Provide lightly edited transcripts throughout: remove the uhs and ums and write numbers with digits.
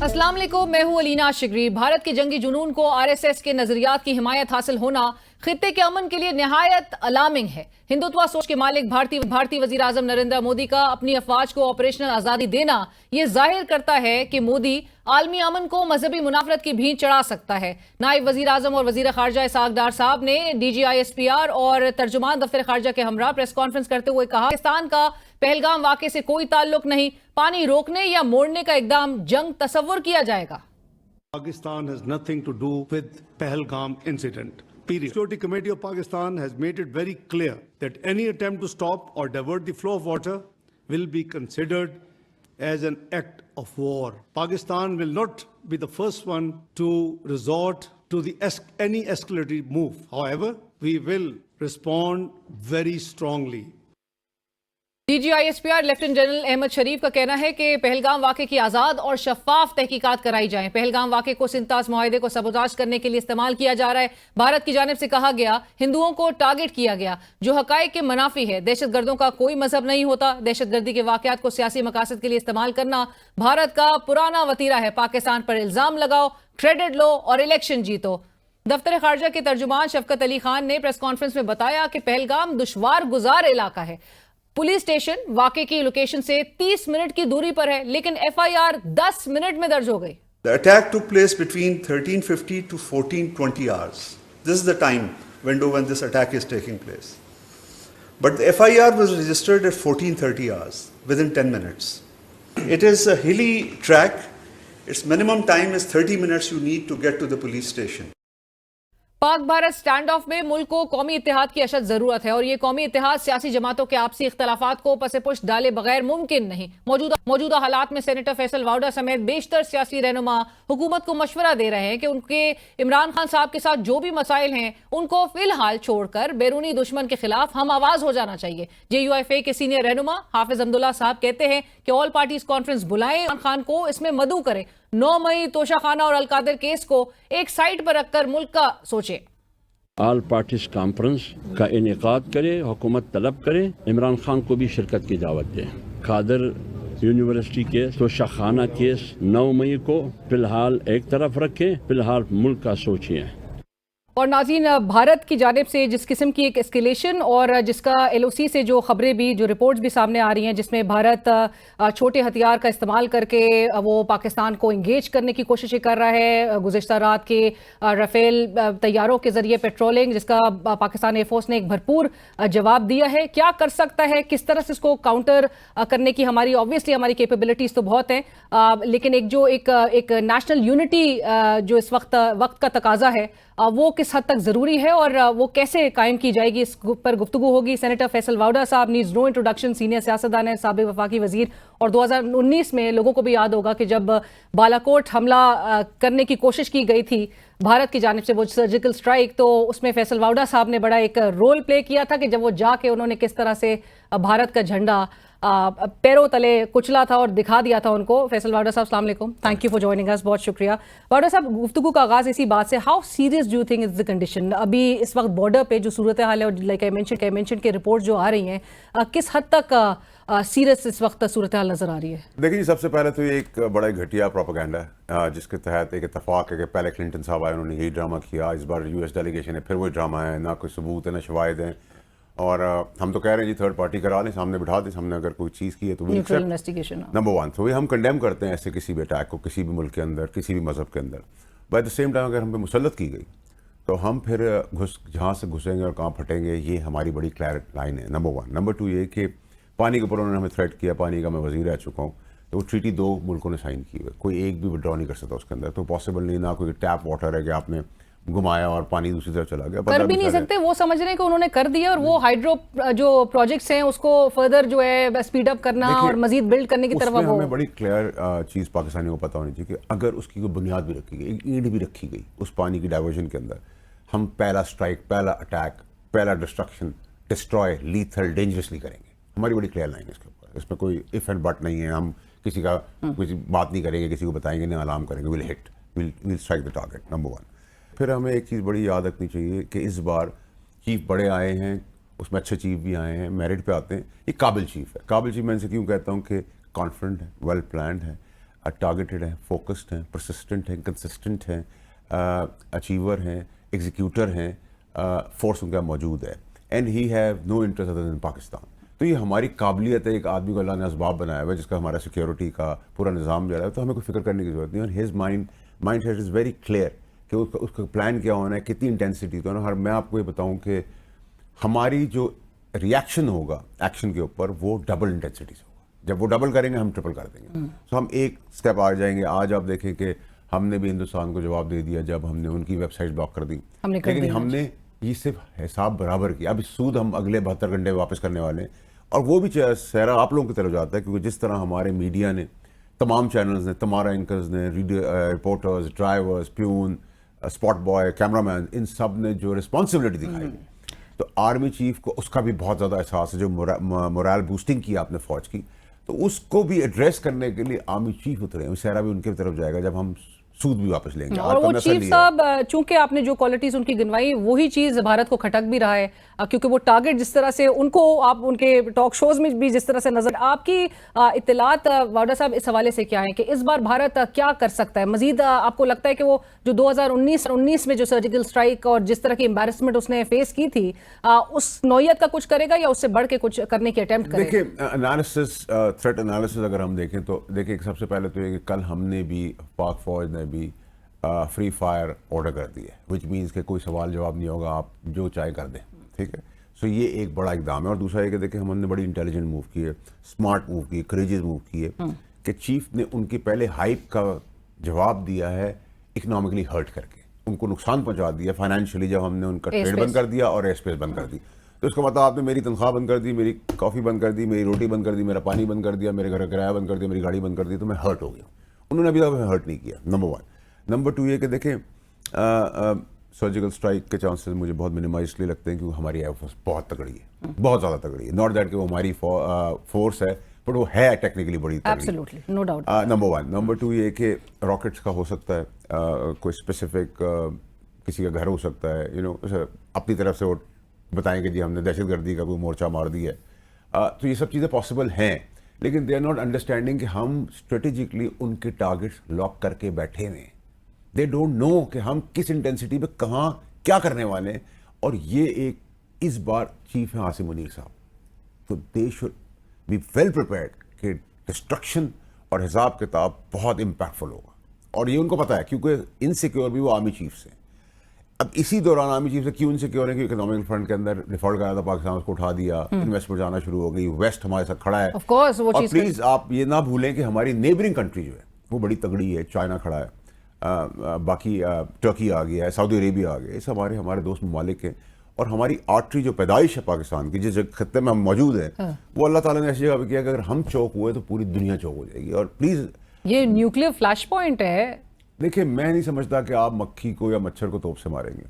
अस्सलाम वालेकुम, मैं हूं अलीना शिगरी। भारत के जंगी जुनून को आरएसएस के नजरियात की हिमायत हासिल होना खित्ते के अमन के लिए निहायत अलार्मिंग है। हिंदुत्व सोच के मालिक भारतीय वजीर आजम नरेंद्र मोदी का अपनी अफवाज को ऑपरेशनल आजादी देना यह जाहिर करता है कि मोदी आलमी अमन को मजहबी मुनाफरत की भींत चढ़ा सकता है। नायब वजीर आजम और वजीर खारजा इसहाक डार साहब ने DGISPR और तर्जुमान दफ्तर खारजा के हमरा प्रेस कॉन्फ्रेंस करते हुए कहा, पाकिस्तान का पहलगाम वाक़े से कोई ताल्लुक नहीं, पानी रोकने या मोड़ने का इकदाम जंग तसव्वुर किया जाएगा। Pakistan has nothing to do with Pahalgam incident. Period. Security Committee of Pakistan has made it very clear that any attempt to stop or divert the flow of water will be considered as an act of war. Pakistan will not be the first one to resort to any escalatory move. However, we will respond very strongly. DGISPR lieutenant general Ahmed Sharif का कहना है कि पहलगाम वाक़े की आज़ाद और शफाफ तहकीकात कराई जाए। पहलगाम वाक़े को सिंताज मुआहदे को सबोटाज करने के लिए इस्तेमाल किया जा रहा है। भारत की जानिब से कहा गया, हिंदुओं को टारगेट किया गया, जो हकायक के मुनाफी है। दहशतगर्दों का कोई मजहब नहीं होता। दहशतगर्दी के वाक़यात को सियासी मकासद के लिए इस्तेमाल करना भारत का पुराना वतीरा है। पाकिस्तान पर इल्जाम लगाओ, क्रेडिट लो और इलेक्शन जीतो। दफ्तर खारजा के तर्जुमान शफकत अली खान ने प्रेस कॉन्फ्रेंस में बताया कि पहलगाम दुश्वार गुजार इलाका है। पुलिस स्टेशन वाकई की लोकेशन से 30 मिनट की दूरी पर है, लेकिन FIR 10 मिनट में दर्ज हो गई। The attack took place between 13:50 to 14:20 hours. This is the time window when this attack is taking place. But the FIR was registered at 14:30 hours, within 10 minutes. It is a hilly track. Its minimum time is 30 minutes you need to get to the police station. Pak Bharat stand of में मुल्क को कौमी इत्तेहाद की अशद जरूरत है और ये कौमी इत्तेहाद सियासी जमातों के आपसी इख्तलाफात को पसे पुष्ट डाले बगैर मुमकिन नहीं। मौजूदा हालात में सेनेटर फैसल वाउडा समेत बेशतर सियासी रहनुमा हुकूमत को मशवरा दे रहे हैं कि उनके इमरान खान साहब के साथ जो भी मसाइल हैं उनको फिलहाल छोड़कर बैरूनी दुश्मन के खिलाफ हम आवाज हो जाना चाहिए। JUIFA के सीनियर रहनुमा हाफिज अब्दुल्ला साहब कहते हैं कि ऑल पार्टीज कॉन्फ्रेंस बुलाएं, इमरान खान को इसमें मदऊ करें। 9 मई तोशाखाना और अलकादिर केस को एक साइड पर रखकर मुल्क का सोचे। ऑल पार्टीज कॉन्फ्रेंस का इनेकाद करे, हुकूमत तलब करे, इमरान खान को भी शिरकत की दावत दे। Qadir university case, Toshakhana case 9 मई को फिलहाल एक तरफ रखें, फिलहाल मुल्क का सोचिए। और नाज़रीन, भारत की जानिब से जिस किस्म की एक एस्केलेशन और जिसका LOC से जो खबरें भी, जो रिपोर्ट्स भी सामने आ रही हैं, जिसमें भारत छोटे हथियार का इस्तेमाल करके वो पाकिस्तान को इंगेज करने की कोशिशें कर रहा है। गुज़िश्ता रात के राफेल तैयारों के जरिए पेट्रोलिंग, जिसका पाकिस्तान एयरफोर्स ने एक भरपूर जवाब दिया है। क्या कर सकता है, किस तरह से इसको काउंटर करने की ऑब्वियसली हमारी कैपेबिलिटीज़ तो बहुत हैं, लेकिन एक नेशनल यूनिटी जो इस वक्त का तकाजा है वो किस हद तक जरूरी है और वो कैसे कायम की जाएगी, इस पर गुफ्तगू होगी। सेनेटर फैसल वाउडा साहब नीड्स नो इंट्रोडक्शन, सीनियर सियासतदान है, साबिक वफाकी वजीर, और 2019 में लोगों को भी याद होगा कि जब बालाकोट हमला करने की कोशिश की गई थी भारत की जानिब से, वो सर्जिकल स्ट्राइक, तो उसमें फैसल वाउडा साहब ने बड़ा एक रोल प्ले किया था कि जब वो जाके उन्होंने किस तरह से भारत का झंडा पैरों तले कुचला था और दिखा दिया था उनको। फैसल वाउडा साहब, अस्सलाम वालेकुम, थैंक यू फॉर जॉइनिंग अस, बहुत शुक्रिया। वाउडा साहब, गुफ्तगू का आगाज इसी बात से, how serious do you think is the condition अभी इस वक्त बॉर्डर पे जो सूरत हाल है, और लाइक आई मेंशन के रिपोर्ट जो आ रही हैं, किस हद तक सीरियस इस वक्त सूरत हाल नजर आ रही है? देखिए जी, सबसे पहले तो ये एक बड़ा घटिया प्रोपेगेंडा है जिसके तहत एक इतफाक है कि पहले क्लिंटन साहब आए, उन्होंने यही ड्रामा किया, इस बार US डेलीगेशन है, फिर वही ड्रामा है, ना कोई सबूत है ना शवाहिद हैं। और हम तो कह रहे हैं जी थर्ड पार्टी करा लें, सामने बिठा दें, हमने अगर कोई चीज़ की है तो इन्वेस्टिगेशन नंबर 1, तो हम कंडेम करते हैं ऐसे किसी भी अटैक को किसी भी मुल्क के अंदर, किसी भी मज़हब के अंदर। बाय द सेम टाइम अगर हम पे मुसल्लत की गई तो हम फिर जहाँ से घुसेंगे और कहाँ फटेंगे, ये हमारी बड़ी क्लियर लाइन है, नंबर 1। नंबर 2 ये कि पानी के ऊपर उन्होंने हमें थ्रेट किया, पानी का मैं वज़ीर रह चुका हूँ, तो वो ट्रीटी 2 मुल्कों ने साइन की है, कोई एक भी विड्रॉ नहीं कर सकता उसके अंदर, तो पॉसिबल नहीं, ना कोई टैप वाटर है कि आपने घुमाया और पानी दूसरी तरफ चला गया, कर भी नहीं सकते। वो समझ रहे हैं कि उन्होंने कर दिया और वो हाइड्रो जो प्रोजेक्ट्स हैं उसको फर्दर जो है स्पीड अप करना और मजीद बिल्ड करने की तरफ हमें बड़ी क्लियर चीज़ पाकिस्तानियों को पता होनी चाहिए कि अगर उसकी कोई बुनियाद भी रखी गई, ईंट भी रखी गई उस पानी की डाइवर्जन के अंदर, हम पहला स्ट्राइक, पहला अटैक, पहला डिस्ट्रक्शन, डिस्ट्रॉय, लीथल, डेंजरसली करेंगे। हमारी बड़ी क्लियर लाइन है इसके ऊपर, इसमें कोई इफ एंड बट नहीं है। हम किसी का किसी बात नहीं करेंगे, किसी को बताएंगे नहीं, अलार्म करेंगे, will hit, will strike the target, number 1। फिर हमें एक चीज़ बड़ी याद रखनी चाहिए कि इस बार चीफ बड़े आए हैं, उसमें अच्छे चीफ भी आए हैं, मेरिट पे आते हैं। ये काबिल चीफ है। काबिल चीफ मैं इनसे क्यों कहता हूँ कि कॉन्फिडेंट है, वेल प्लान्ड है, टारगेटेड हैं, फोकस्ड हैं, परसिस्टेंट हैं, कंसिस्टेंट हैं, अचीवर हैं, एग्जीक्यूटर हैं, फोर्स उनका मौजूद है, and he have no interest other than Pakistan. तो ये हमारी काबिलियत है, एक आदमी को अल्लाह ने असबाब बनाया हुआ है जिसका हमारा सिक्योरिटी का पूरा निज़ाम जा रहा है, तो हमें कोई फिक्र करने की जरूरत नहीं है। और his mind set is very clear कि उसका प्लान क्या होना है, कितनी इंटेंसिटी। तो हर मैं आपको ये बताऊँ कि हमारी जो रिएक्शन होगा एक्शन के ऊपर वो डबल इंटेंसिटी से होगा। जब वो डबल करेंगे हम ट्रिपल कर देंगे। तो हम एक स्टेप आ जाएंगे। आज आप देखें कि हमने भी हिंदुस्तान को जवाब दे दिया जब हमने उनकी वेबसाइट ब्लॉक कर दी, लेकिन हमने ये सिर्फ हिसाब बराबर किया। अब सूद हम अगले 72 घंटे वापस करने वाले हैं, और वो भी सहरा आप लोगों की तरफ जाता है, क्योंकि जिस तरह हमारे मीडिया ने, तमाम चैनल्स ने, तमारा एंकर्स ने, reporters, drivers, peon, spot boy, cameraman, इन सब ने जो रिस्पॉन्सिबिलिटी दिखाई, तो आर्मी चीफ को उसका भी बहुत ज़्यादा एहसास है। जो मोरल बूस्टिंग की आपने फौज की, तो उसको भी एड्रेस करने के लिए आर्मी चीफ उतरे। सहरा भी उनकी तरफ जाएगा जब हम सूद भी वापस लेंगे। और वो चीफ साहब, चूंकि आपने जो क्वालिटीज उनकी गिनवाई, वही चीज भारत को खटक भी रहा है, क्योंकि वो टारगेट जिस तरह से उनको, आप उनके टॉक शोज में भी जिस तरह से नजर, आपकी इत्तलात वाडा साहब इस हवाले से क्या है कि इस बार भारत क्या कर सकता है मजीद? आपको लगता है कि वो जो 2019 में जो सर्जिकल स्ट्राइक और जिस तरह की एम्बैरेसमेंट उसने फेस की थी, उस नौयत का कुछ करेगा या उससे बढ़ के कुछ करने की अटेम्प्ट करेगा? देखिए, एनालिसिस, थ्रेट एनालिसिस अगर हम देखें तो देखिए, सबसे पहले तो ये कि कल हमने भी, पाक फौज ने भी फ्री फायर ऑर्डर कर दिया, विच मीन्स कि कोई सवाल जवाब नहीं होगा, आप जो चाहे कर दें, ठीक है। सो ये एक बड़ा इकदाम है। और दूसरा ये कि देखिए, हमने बड़ी इंटेलिजेंट मूव की है, स्मार्ट मूव की है, करेजियस मूव की है, कि चीफ ने उनकी पहले हाइप का जवाब दिया है इकोनॉमिकली हर्ट करके, उनको नुकसान पहुंचा दिया फाइनेंशियली, जब हमने उनका ट्रेड बंद कर दिया और एयर स्पेस बंद कर दी। तो इसका मतलब आपने मेरी तनख्वाह बंद कर दी, मेरी कॉफ़ी बंद कर दी, मेरी रोटी बंद कर दी, मेरा पानी बंद कर दिया, मेरे घर का किराया बंद कर दिया, मेरी गाड़ी बंद कर दी, तो मैं हर्ट हो गया। उन्होंने अभी तक हर्ट नहीं किया, नंबर 1। नंबर 2 ये कि देखें, सर्जिकल स्ट्राइक के चांसेस मुझे बहुत मिनिमाइज इसलिए लगते हैं क्योंकि हमारी एयरफोर्स बहुत तगड़ी है, बहुत ज़्यादा तगड़ी है। नॉट दैट कि वो हमारी फोर्स है, बट वो है टेक्निकली बड़ी तगड़ी। Absolutely, no doubt. Number 1। Number 2 ये कि रॉकेट्स का हो सकता है, कोई स्पेसिफिक किसी का घर हो सकता है, अपनी तरफ से वो बताएं कि जी हमने दहशतगर्दी का कोई मोर्चा मार दिया है। तो ये सब चीज़ें पॉसिबल हैं, लेकिन दे आर नॉट अंडरस्टैंडिंग कि हम स्ट्रेटेजिकली उनके टारगेट्स लॉक करके बैठे हुए हैं। दे डोंट नो कि हम किस इंटेंसिटी पे कहाँ क्या करने वाले हैं। और ये एक इस बार चीफ है आसिम मुनीर साहब, तो they should be well prepared कि डिस्ट्रक्शन और हिसाब किताब बहुत इम्पैक्टफुल होगा। और ये उनको पता है, क्योंकि इनसिक्योर भी वो आर्मी चीफ से। अब इसी दौरान आर्मी चीफ से क्यों इनसिक्योर है? क्योंकि इकोनॉमिक फ्रंट के अंदर डिफॉल्ट करा था पाकिस्तान, उसको उठा दिया, इन्वेस्टमेंट जाना शुरू हो गई, वेस्ट हमारे साथ खड़ा है। ऑफ कोर्स, वो और प्लीज आप ये ना भूलें कि हमारी नेबरिंग कंट्री जो है वो बड़ी तगड़ी है। चाइना खड़ा है, बाकी टर्की आ गया है, सऊदी अरेबिया आ गया, ये सब हमारे दोस्त ममालिक हैं। और हमारी आर्टरी जो पैदाइश है पाकिस्तान की, जिस खत्ते में हम मौजूद हैं, वो अल्लाह ताला ने ऐसी जगह पे किया कि अगर हम चौक हुए तो पूरी दुनिया चौक हो जाएगी। और प्लीज, ये न्यूक्लियर फ्लैश पॉइंट है। देखिए, मैं नहीं समझता कि आप मक्खी को या मच्छर को तोप से मारेंगे।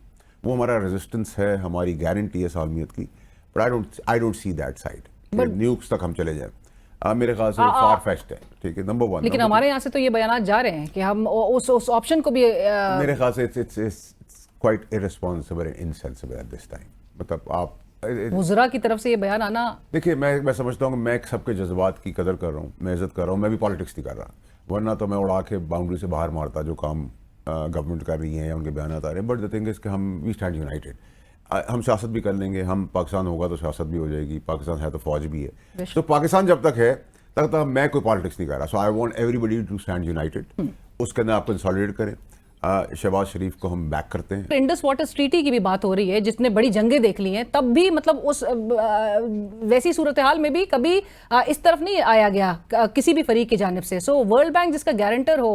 वो हमारा रेजिस्टेंस है, हमारी गारंटी है सालमियत की, but I don't see that side nukes तक हम चले जाए। मेरे ख्याल से फार फेस्ट है, ठीक है, नंबर 1। लेकिन हमारे यहाँ से तो ये बयानात जा रहे हैं कि हम उस ऑप्शन को भी मेरे ख्याल से it's quite irresponsible and insensible at this time. मतलब आप वुज़रा की तरफ से ये बयान आना, देखिए, मैं समझता हूँ कि मैं सबके जज्बात की कदर कर रहा हूँ, मैं इज्जत कर रहा हूँ, मैं भी पॉलिटिक्स नहीं कर रहा, वरना तो मैं उड़ा के बाउंड्री से बाहर मारता जो काम गवर्नमेंट कर रही है या उनके बयान आ रहे हैं। बट द थिंग इज कि हम वी स्टैंड यूनाइटेड। हम सियासत भी कर लेंगे, हम पाकिस्तान होगा तो सियासत भी हो जाएगी, पाकिस्तान है तो फौज भी है। तो पाकिस्तान जब तक है तब तक मैं कोई पॉलिटिक्स नहीं कर रहा। So I want everybody to stand united. उसके अंदर आप कंसोलिडेट करें। शहबाज शरीफ को हम बैक करते हैं। इंडस वाटर ट्रीटी की भी बात हो रही है, जिसने बड़ी जंगें देख ली हैं, तब भी मतलब उस वैसी सूरत हाल में भी कभी इस तरफ नहीं आया गया किसी भी फरीक की जानिब से। सो वर्ल्ड बैंक जिसका गारंटर हो,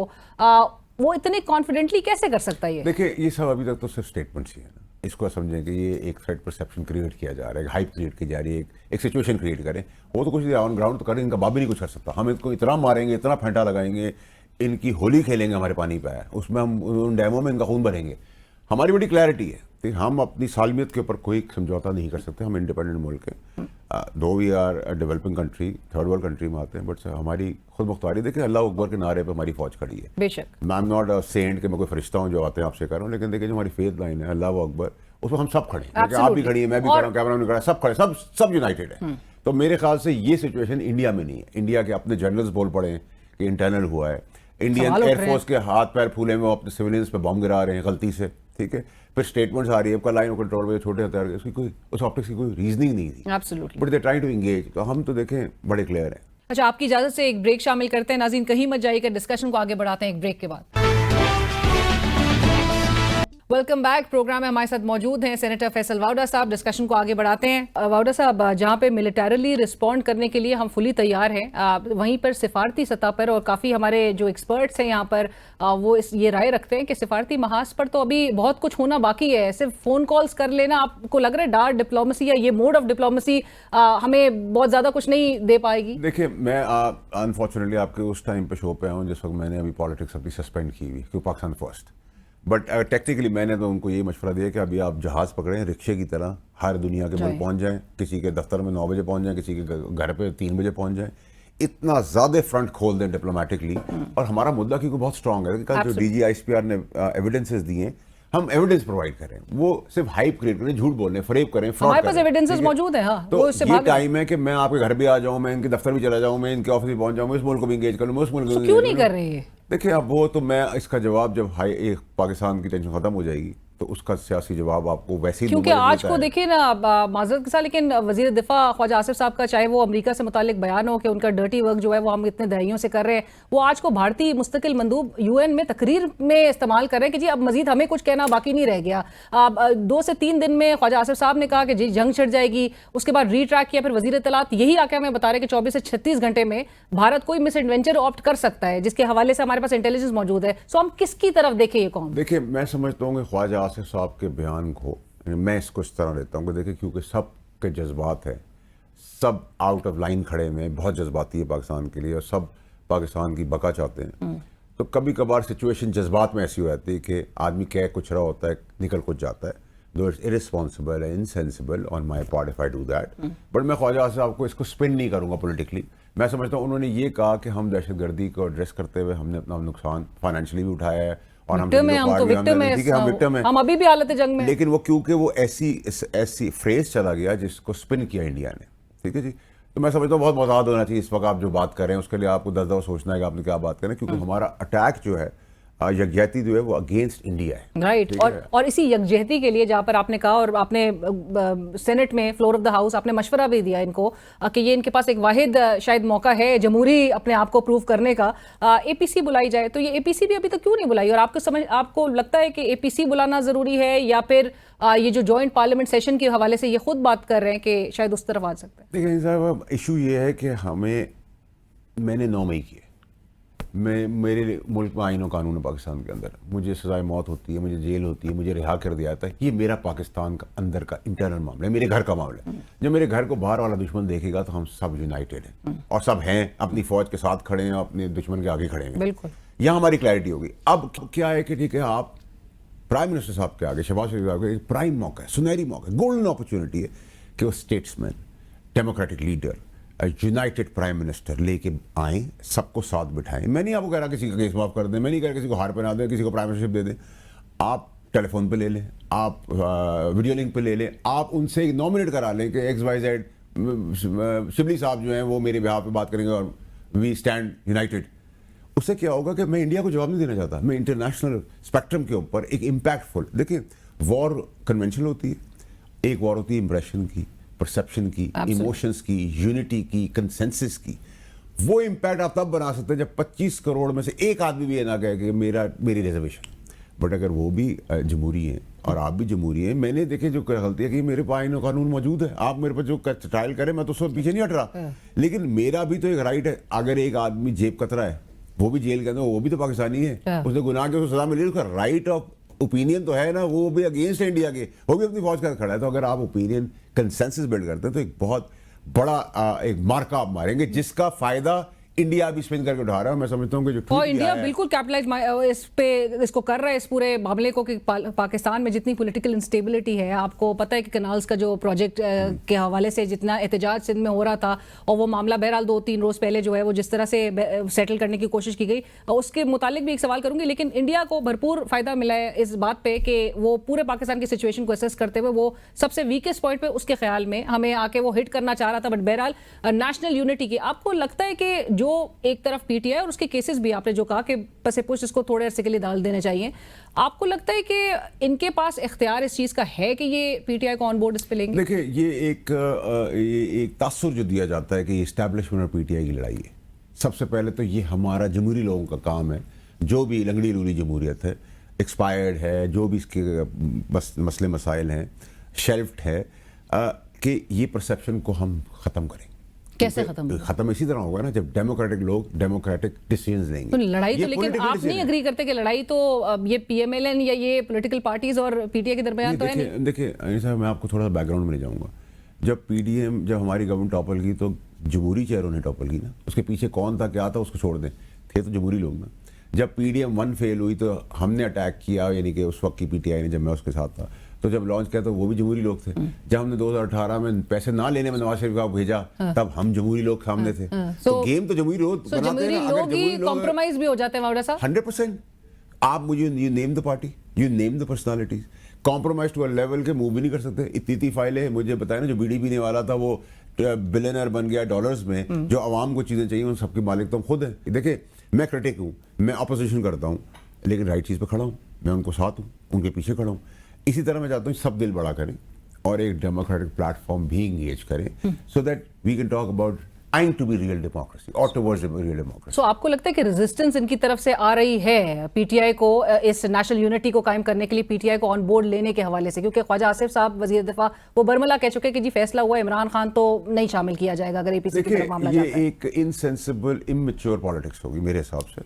वो इतने कॉन्फिडेंटली कैसे कर सकता है? देखिए, ये सब अभी तक तो सिर्फ स्टेटमेंट्स ही है ना। इसको समझें कि ये एक थ्रेट परसेप्शन क्रिएट किया जा रहा है, हाइप क्रिएट की जा रही है, एक सिचुएशन क्रिएट करें। वो तो कुछ ऑन ग्राउंड तो करें, इनका बाप भी नहीं कुछ कर सकता। हम इनको इतना मारेंगे, इतना फेंटा लगाएंगे, इनकी होली खेलेंगे हमारे पानी पे है, उसमें हम उन डैमों में इनका खून भरेंगे। हमारी बड़ी क्लैरिटी है कि हम अपनी सालमियत के ऊपर कोई समझौता नहीं कर सकते। हम इंडिपेंडेंट मुल्क हैं, though we are developing country, third world country में आते हैं, बट हमारी खुद मुख्तारी। देखिए, अल्लाह अकबर के नारे पे हमारी फौज खड़ी है। बेशक I am not a saint कि मैं कोई फरिश्ता हूँ जो आते हैं आपसे कर रहा हूँ, लेकिन देखिए जो हमारी फेथ लाइन है अल्लाह अकबर, उसमें हम सब खड़े हैं। आप भी खड़ी है, मैं भी खड़ा हूँ, कैमरा में खड़ा, सब खड़े, सब यूनाइटेड है। तो मेरे ख्याल से ये सिचुएशन इंडिया में नहीं है। इंडिया के अपने जर्नल्स बोल पड़े कि इंटरनल हुआ है, इंडियन सवाल उठ रहे एयरफोर्स के हाथ पैर फूले में वो अपने सिविलियंस पे बम गिरा रहे हैं गलती से, ठीक है। फिर स्टेटमेंट्स आ रही है आपका लाइन ऑफ कंट्रोल में छोटे हथियार, उसकी कोई उस ऑप्टिक्स की कोई रीजनिंग नहीं थी, absolutely. But they trying to engage. तो हम तो देखें बड़े क्लियर हैं। अच्छा, आपकी इजाजत से एक ब्रेक शामिल करते हैं नाज़रीन, कहीं मत जाइएगा, डिस्कशन को आगे बढ़ाते हैं एक ब्रेक के बाद। Welcome back. प्रोग्राम में हमारे साथ मौजूद हैं सेनेटर फैसल वावडा साहब। डिस्कशन को आगे बढ़ाते हैं। वावडा साहब, जहां पे मिलिटरीली रिस्पॉन्ड करने के लिए हम फुली तैयार हैं, वहीं पर सिफारती सतह पर और काफ़ी हमारे जो एक्सपर्ट्स हैं यहाँ पर वो ये राय रखते हैं कि सिफारती महाज पर तो अभी बहुत कुछ होना बाकी है। सिर्फ फ़ोन कॉल्स कर लेना, आपको लग रहा है डार्क डिप्लोमेसी या ये मोड ऑफ डिप्लोमेसी हमें बहुत ज़्यादा कुछ नहीं दे पाएगी? देखिए, मैं अनफॉर्चुनेटली आपके उस टाइम पे शो पे आया हूँ जिस वक्त मैंने अभी पॉलिटिक्स अपनी सस्पेंड की हुई क्योंकि पाकिस्तान फर्स्ट। बट टेक्निकली मैंने तो उनको यही मशवरा दिया कि अभी आप जहाज़ पकड़ें रिक्शे की तरह, हर दुनिया के मुल्क पहुंच जाएं, किसी के दफ्तर में 9 बजे पहुंच जाएं, किसी के घर पे 3 बजे पहुंच जाएं, इतना ज़्यादा फ्रंट खोल दें डिप्लोमेटिकली। और हमारा मुद्दा क्योंकि बहुत स्ट्रांग है, कल जो DGISPR ने एविडेंसेस दिए, हम एविडेंस प्रोवाइड करें, वो सिर्फ हाइप क्रिएट करें, झूठ बोलने, फरेब करें, फ्रॉड करें। हमारे पास एविडेंसेस मौजूद हैं। हाँ, तो ये टाइम है कि मैं आपके घर भी आ जाऊं, मैं इनके दफ्तर भी चला जाऊं, मैं इनके ऑफिस भी पहुंच जाऊं, मैं उस मुल्क को भी एंगेज कर लूं, मैं उस मुल्क को क्यों नहीं कर रही है? देखिए, अब वो तो मैं इसका जवाब जब पाकिस्तान की टेंशन खत्म हो जाएगी तो उसका सियासी जवाब आपको वैसे ही क्योंकि आज को देखिए ना, माजरत के साथ, लेकिन वजीर दिफा ख्वाजा आसिफ साहब का चाहे वो अमेरिका से मुतालिक बयान हो कि उनका डर्टी वर्क जो है वो हम इतने दहाइयों से कर रहे हैं, वो आज को भारतीय मुस्तकिल मंदूब UN में तकरीर में इस्तेमाल कर रहे हैं कि जी अब मजीद हमें कुछ कहना बाकी नहीं रह गया। 2 से 3 दिन में ख्वाजा आसिफ साहब ने कहा कि जी जंग छिड़ जाएगी, उसके बाद रीट्रैक किया, फिर वजीर इत्तलात यही आके हमें बता रहे कि 24 से 36 घंटे में भारत कोई मिस एडवेंचर ऑप्ट कर सकता है, जिसके हवाले से हमारे पास इंटेलिजेंस मौजूद है। सो हम किसकी तरफ देखें? ये कौन? देखिए, मैं समझता हूँ कि ख्वाजा आसिफ साहब के बयान को मैं इसको इस तरह लेता हूँ कि देखिए, क्योंकि सब के जज्बात हैं, सब आउट ऑफ लाइन खड़े में, बहुत जज्बाती है पाकिस्तान के लिए और सब पाकिस्तान की बका चाहते हैं। तो कभी कभार सिचुएशन जज्बात में ऐसी हो जाती है कि आदमी कह कुछ रहा होता है, निकल कुछ जाता है। दो it's irresponsible and insensible on my part if I do that, but मैं ख्वाजा आसिफ साहब को इसको स्पिन नहीं करूँगा पॉलिटिकली। मैं समझता हूँ उन्होंने ये कहा कि हम दहशतगर्दी को एड्रेस करते हुए हमने अपना नुकसान फाइनेंशियली भी उठाया है और हम अभी भी हालत जंग में, लेकिन वो क्योंकि वो ऐसी फ्रेज चला गया जिसको स्पिन किया इंडिया ने, ठीक है जी। तो मैं समझता हूँ बहुत मजाक होना चाहिए इस वक्त आप जो बात कर रहे हैं उसके लिए आपको 10 दफा सोचना है कि आपने क्या बात करें, क्योंकि हमारा अटैक जो है यकजहती जो है वो अगेंस्ट इंडिया है, राइट। और इसी यकजहती के लिए जहाँ पर आपने कहा और आपने सेनेट में फ्लोर ऑफ द हाउस आपने मशवरा भी दिया इनको कि ये इनके पास एक वाहिद शायद मौका है जमहूरी अपने आप को प्रूव करने का, APC बुलाई जाए। तो ये APC भी अभी तक क्यों नहीं बुलाई? और आपको लगता है कि APC बुलाना जरूरी है या फिर ये जो जॉइंट पार्लियामेंट सेशन के हवाले से ये खुद बात कर रहे हैं कि शायद उस तरफ आ सकते हैं? देखिए साहब, इशू ये है कि मैंने 9 मई किए, मेरे मुल्क में आईन और कानून है पाकिस्तान के अंदर, मुझे सजाए मौत होती है, मुझे जेल होती है, मुझे रिहा कर दिया जाता है। ये मेरा पाकिस्तान का अंदर का इंटरनल मामला है, मेरे घर का मामला है। जब मेरे घर को बाहर वाला दुश्मन देखेगा तो हम सब यूनाइटेड हैं और सब हैं, अपनी फौज के साथ खड़े हैं, अपने दुश्मन के आगे खड़े हैं। बिल्कुल, यहाँ हमारी क्लैरिटी होगी। अब क्या है कि ठीक है, आप प्राइम मिनिस्टर साहब के आगे, शहबाज शरीफ साहब के एक प्राइम मौका है, सुनहरी मौका है, गोल्डन अपॉर्चुनिटी है कि वो statesman, democratic leader, United prime minister लेके आए, सबको साथ बिठाएं। मैं नहीं आपको कह रहा किसी का केस माफ कर दें, मैं नहीं कह रहा किसी को हार पहना दें, किसी को प्राइम मिनिस्टरशिप दे दें। आप टेलीफोन पे ले लें, आप वीडियो लिंक पे ले लें, आप उनसे नॉमिनेट करा लें कि XYZ शिबली साहब जो हैं वो मेरे बिहाफ पे बात करेंगे और वी स्टैंड यूनाइटेड। उससे क्या होगा कि मैं इंडिया को जवाब नहीं देना चाहता, मैं इंटरनेशनल स्पेक्ट्रम के ऊपर एक इम्पैक्टफुल, देखिए वॉर कन्वेंशनल होती है, एक वॉर होती है इंप्रेशन की, परसेप्शन की, इमोशंस की, यूनिटी की, कंसेंसस की। वो इम्पैक्ट आप तब बना सकते हैं जब 25 करोड़ में से एक आदमी भी ये ना कहे कि मेरी रिजर्वेशन। बट अगर वो भी जमहूरी हैं और आप भी जमहूरी हैं, मैंने देखे जो गलती है कि मेरे पास आईन और कानून मौजूद है, आप मेरे पर जो ट्रायल करें मैं तो उसको पीछे नहीं हट रहा, लेकिन मेरा भी तो एक राइट है। अगर एक आदमी जेब कतरा है, वो भी जेल के अंदर, वो भी तो पाकिस्तानी है, उसने गुनाह के उसको सजा मिली, उसका राइट ऑफ ओपिनियन तो है ना, वो भी अगेंस्ट है इंडिया के, वो भी अपनी फौज का खड़ा है। तो अगर आप ओपिनियन कंसेंसस बिल्ड करते हैं तो एक बहुत बड़ा एक मार्का आप मारेंगे जिसका फायदा इंडिया भी स्पिन करके उठा रहा है। मैं समझता हूं कि जो और इंडिया बिल्कुल कैपिटलाइज इसको कर रहा है, इस पूरे मामले को, कि पाकिस्तान में जितनी पॉलिटिकल इंस्टेबिलिटी है, आपको पता है कि कनाल्स का जो प्रोजेक्ट के हवाले से जितना एहतजाज सिंध में हो रहा था और वो मामला बहरहाल 2-3 रोज पहले जो है वो जिस तरह से सेटल करने की कोशिश की गई, उसके मुतालिक भी एक सवाल करूंगी। लेकिन इंडिया को भरपूर फायदा मिला है इस बात पे कि वो पूरे पाकिस्तान की सिचुएशन को असेस करते हुए वो सबसे वीकेस्ट पॉइंट पे उसके ख्याल में हमें आके वो हिट करना चाह रहा था, बट बहरहाल नेशनल यूनिटी की आपको लगता है कि जो जो एक तरफ पीटीआई और उसके केसेस भी आपने जो कहा कि पसे पुश इसको थोड़े अरसे के लिए डाल देने चाहिए, आपको लगता है कि इनके पास इख्तियार इस चीज का है कि ये पीटीआई को ऑन बोर्ड इस पे लेंगे? देखिए, ये एक तासुर जो दिया जाता है कि ये इस्टेब्लिशमेंट और पीटीआई की लड़ाई है। सबसे पहले तो ये हमारा जमहूरी लोगों का काम है, जो भी लंगड़ी लूली जमहूरियत है, एक्सपायर्ड है, जो भी इसके मसले मसाइल हैं, शेल्फ्ड है, कि ये परसेप्शन को हम ख़त्म करें। कैसे खत्म? खत्म इसी तरह होगा ना जब डेमोक्रेटिक लोग डेमोक्रेटिक डिसीजंस लेंगे। तो लड़ाई तो, ये लेकिन political आप नहीं decision एग्री करते कि लड़ाई तो ये पीएमएलएन या ये पॉलिटिकल पार्टीज और पीटीआई के दरमियान तो है नहीं? देखिए अनिल साहब, मैं आपको थोड़ा सा बैकग्राउंड में ले जाऊंगा। जब हमारी गवर्नमेंट टॉपल की तो जमहूरी चेहरों ने टॉपल की ना, उसके पीछे कौन था क्या था उसको छोड़ दें, थे तो जमहूरी लोग ना। जब PDM 1 फेल हुई तो हमने अटैक किया, यानी कि उस वक्त की पीटीआई ने, जब मैं उसके साथ था, तो जब लॉन्च किया तो वो भी जमहूरी लोग थे। जब हमने 2018 में पैसे ना लेने में नवाज शरीफ को भेजा, तब हम जमहूरी लोग सामने थे। तो गेम तो जमहूरी लोग बनाते हैं ना। जमहूरी लोग ही कॉम्प्रोमाइज भी हो जाते हैं वावड़ा साहब। 100%। आप मुझे you name the party, you name the personalities, compromise to a level के मूव भी नहीं कर सकते। इतनी फाइलें मुझे बताया ना, जो बीड़ी पीने वाला था वो बिलियनर बन गया डॉलर्स में। जो आवाम को चीजें चाहिए उन सबके मालिक तो हम खुद हैं। देखिए, मैं क्रिटिक हूँ, मैं अपोजिशन करता हूँ, लेकिन राइट चीज़ पे खड़ा हूँ, मैं उनको साथ हूँ, उनके पीछे खड़ा हूँ। इसी तरह मैं चाहता हूँ सब दिल बड़ा करें और एक डेमोक्रेटिक प्लेटफॉर्म भी इंगेज करें, so that we can talk about trying to be real democracy or towards a real democracy. So आपको लगता है कि रेजिस्टेंस इनकी तरफ से आ रही है पीटीआई को, इस नेशनल यूनिटी को कायम करने के लिए पीटीआई को ऑन बोर्ड लेने के हवाले से? क्योंकि ख्वाजा आसिफ साहब वजीर दिफा वो बरमला कह चुके कि जी फैसला हुआ, इमरान खान तो नहीं शामिल किया जाएगा अगर एपीसी की तरफ मामला जाता है। ये एक इनसेंसिबल इमेच्योर पॉलिटिक्स होगी मेरे हिसाब से।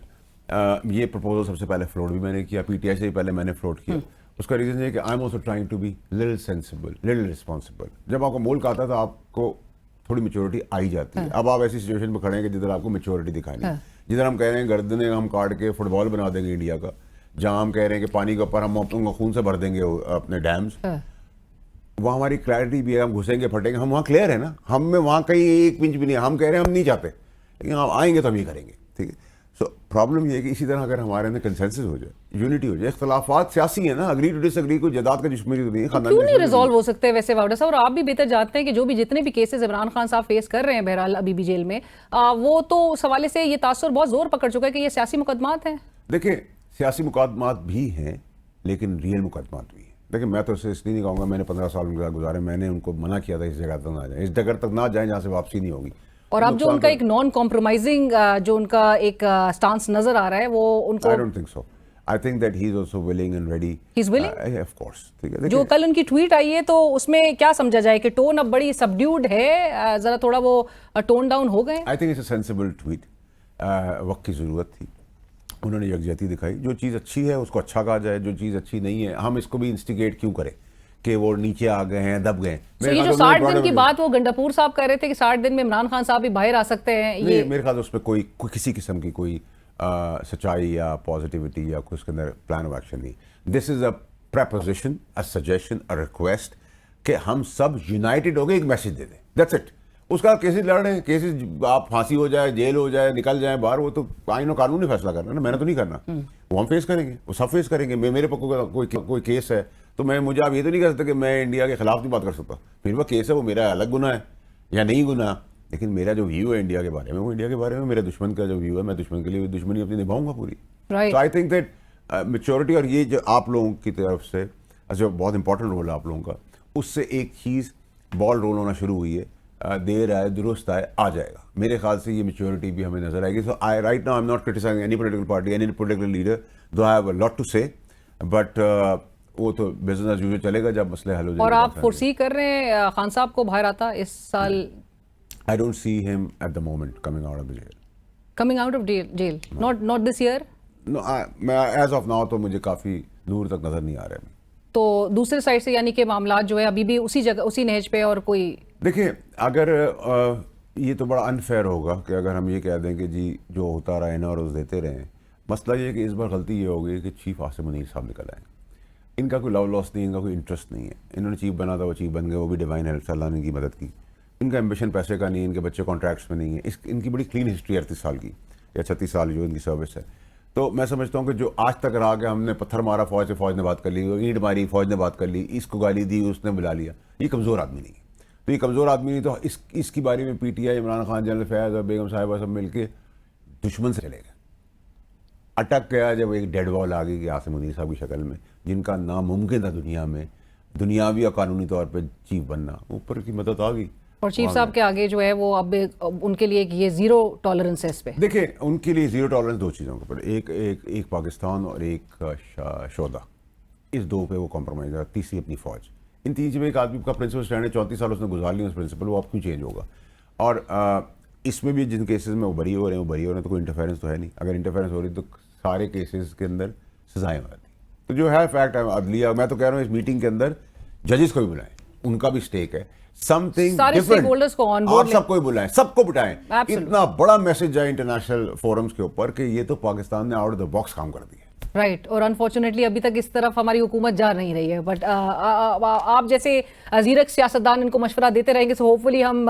ये प्रपोजल सबसे पहले फ्लोट भी मैंने किया, पीटीआई से ही पहले मैंने फ्लोट किया। उसका रीजन है कि I am also trying to be little sensible, little responsible. जब आपको मुल्क आता है तो आपको थोड़ी मेच्योरिटी आई जाती है। अब आप ऐसी सिचुएशन में खड़े हैं कि जिधर आपको मेच्योरिटी दिखानी है, जिधर हम कह रहे हैं गर्दनें हम काट के फुटबॉल बना देंगे इंडिया का, जहां हम कह रहे हैं कि पानी के ऊपर हम अपना खून से भर देंगे अपने डैम्स, वहाँ हमारी क्लैरिटी भी है। हम घुसेंगे फटेंगे, हम वहाँ क्लियर है ना, हम में वहाँ कहीं एक पिंच भी नहीं है। हम कह रहे हैं हम नहीं चाहते, लेकिन हम आएंगे तो हम ये करेंगे, ठीक है। सो प्रॉब्लम ये है कि इसी तरह अगर हमारे अंदर कंसेंसस हो जाए, यूनिटी हो जाए, इख्तलाफात सियासी है ना, अग्री टू डिसएग्री, कोई जदाद का दुश्मनी तो नहीं है, क्यों नहीं रिजॉल्व हो सकते वैसे वावड़ा साहब? और आप भी बेहतर जानते हैं कि जो भी जितने भी केसेस इमरान खान साहब फेस कर रहे हैं बहरहाल अभी भी जेल में, वो तो उस हवाले से ये तासुर बहुत जोर पकड़ चुका है कि ये सियासी मुकदमात हैं। देखिए, सियासी मुकदमात भी हैं, लेकिन रियल मुकदमात भी हैं। देखिए, मैं तो इसलिए नहीं कहूँगा, मैंने 15 साल उनके साथ गुजारे, मैंने उनको मना किया था इस जगह तक ना जाए, इस जगह तक ना जाए जहाँ से वापसी नहीं होगी। और अब जो उनका एक नॉन कॉम्प्रोमाइजिंग जो उनका एक स्टांस नजर आ रहा है, वो उनको I don't think so. I think that he is also willing and ready. He is willing, of course, ठीक है। जो कल उनकी ट्वीट आई है तो उसमें क्या समझा जाए कि टोन अब बड़ी सबड्यूड है, जरा थोड़ा वो टोन डाउन हो गए? I think it's a sensible tweet. वक्त की जरूरत थी, उन्होंने यकजहती दिखाई। जो चीज़ अच्छी है उसको अच्छा कहा जाए, जो चीज़ अच्छी नहीं है हम इसको भी इंस्टिगेट क्यों करें कि वो नीचे आ गए हैं, दब गए। तो ये जो 60 दिन की बात वो गंडापुर साहब कह रहे थे कि 60 दिन में इमरान खान साहब भी बाहर आ सकते हैं, ये मेरे ख्याल उस पर कोई किसी किस्म की कोई सच्चाई या पॉजिटिविटी या कुछ के अंदर प्लान ऑफ एक्शन नहीं। This is a preposition, a suggestion, a request कि हम सब यूनाइटेड होकर एक मैसेज दे दें, दैट्स इट। उसका केसेस लड़ रहे हैं, केसेस आप फांसी हो जाए, जेल हो जाए, निकल जाए बाहर, वो तो आईन और कानून ने फैसला करना ना, मैंने तो नहीं करना। वो हम फेस करेंगे, वो सब फेस करेंगे। मेरे पक्ष का कोई केस है तो मुझे आप ये तो नहीं कर सकते कि मैं इंडिया के खिलाफ नहीं बात कर सकता। फिर वो केस है, वो मेरा अलग गुनाह है या नहीं गुनाह, लेकिन मेरा जो व्यू है इंडिया के बारे में, वो इंडिया के बारे में। मेरे दुश्मन का जो व्यू है, मैं दुश्मन के लिए दुश्मनी अपनी निभाऊंगा पूरी। तो आई थिंक दैट मैच्योरिटी, और ये जो आप लोगों की तरफ से जो बहुत इंपॉर्टेंट रोल है आप लोगों का, उससे एक चीज़ बॉल रोल होना शुरू हुई है। देर आए दुरुस्त आए, आ जाएगा। मेरे ख्याल से ये मैच्योरिटी भी हमें नजर आएगी। So I right now I am not criticising any political party, any political leader, though I have a lot to say, but वो तो बिजनेस एज यूजुअल चलेगा जब मसले हल हो जाएंगे। और आप फोरसी कर रहे हैं खान साहब को बाहर आता इस साल? I don't see him at the moment coming out of the jail. Coming out of jail, not this year? No, मैं एज ऑफ नाउ तो मुझे काफ़ी दूर तक नज़र नहीं आ रहा है। तो दूसरे साइड से यानी कि मामला जो है अभी भी उसी जगह, उसी नहज पे, और कोई देखिए, अगर ये तो बड़ा अनफेयर होगा कि अगर हम ये कह दें कि जी जो होता रहा एनआरओज देते रहे। मसला ये है कि इस बार गलती ये हो गई कि चीफ आसिम मुनीर साहब निकल आए। इनका कोई लव लॉस नहीं, इनका कोई इंटरेस्ट नहीं है। इन्होंने चीफ बना था, वो चीफ बन गए, वो भी डिवाइन हेल्प अल्लाह ने इनकी मदद की। इनका एम्बिशन पैसे का नहीं है, इनके बच्चे कॉन्ट्रैक्ट्स में नहीं है। इनकी बड़ी क्लीन हिस्ट्री 38 साल की या 36 साल जो इनकी सर्विस है। तो मैं समझता हूँ कि जो आज तक रहा कि हमने पत्थर मारा फौज से, फौज ने बात कर ली, ईंट मारी फौज ने बात कर ली, इसको गाली दी उसने बुला लिया, ये कमज़ोर आदमी नहीं है। तो ये कमज़ोर आदमी नहीं, तो इसकी बारे में पीटीआई, इमरान खान, जनरल फैज़ और बेगम साहिबा सब मिलके दुश्मन से चले गए। अटक गया जब एक डेड वॉल आ गई कि आसिम मुनीर साहब की शक्ल में, जिनका नामुमकिन था दुनिया में दुनियावी और कानूनी तौर पे चीफ बनना, ऊपर की मदद आ गई। और चीफ साहब के आगे जो है वो अब उनके लिए ये जीरो टॉलरेंस है इस पे। देखिए, उनके लिए जीरो टॉलरेंस दो चीज़ों के ऊपर, एक पाकिस्तान और एक शोदा, इस दो पे वो कॉम्प्रोमाइज़ है। तीसरी अपनी फौज। इन तीन चीज़ों में एक आदमी का प्रिंसिपल स्टैंड है, 34 साल उसने गुजार लिया उस प्रिंसिपल, वो अब क्यों चेंज होगा। और इसमें भी जिन केसेस में वो बरी हो रहे हैं तो कोई इंटरफेरेंस तो है नहीं। अगर इंटरफेरेंस हो रही तो सारे केसेस के अंदर सजाएं हो जाती। तो जो है फैक्ट है अदलिया, मैं तो कह रहा हूँ इस मीटिंग के अंदर जजेस को भी बुलाएं, उनका भी स्टेक है, समथिंग डिफरेंट, को ऑन और सबको ही बुलाएं, सबको बिठाएं। इतना बड़ा मैसेज है इंटरनेशनल फोरम्स के ऊपर कि ये तो पाकिस्तान ने आउट ऑफ द बॉक्स काम कर दिया। राइट और अनफॉर्चुनेटली अभी तक इस तरफ हमारी हुकूमत जा नहीं रही है, बट आप जैसे ज़ीरक सियासतदान इनको मशवरा देते रहेंगे, सो होपफुली हम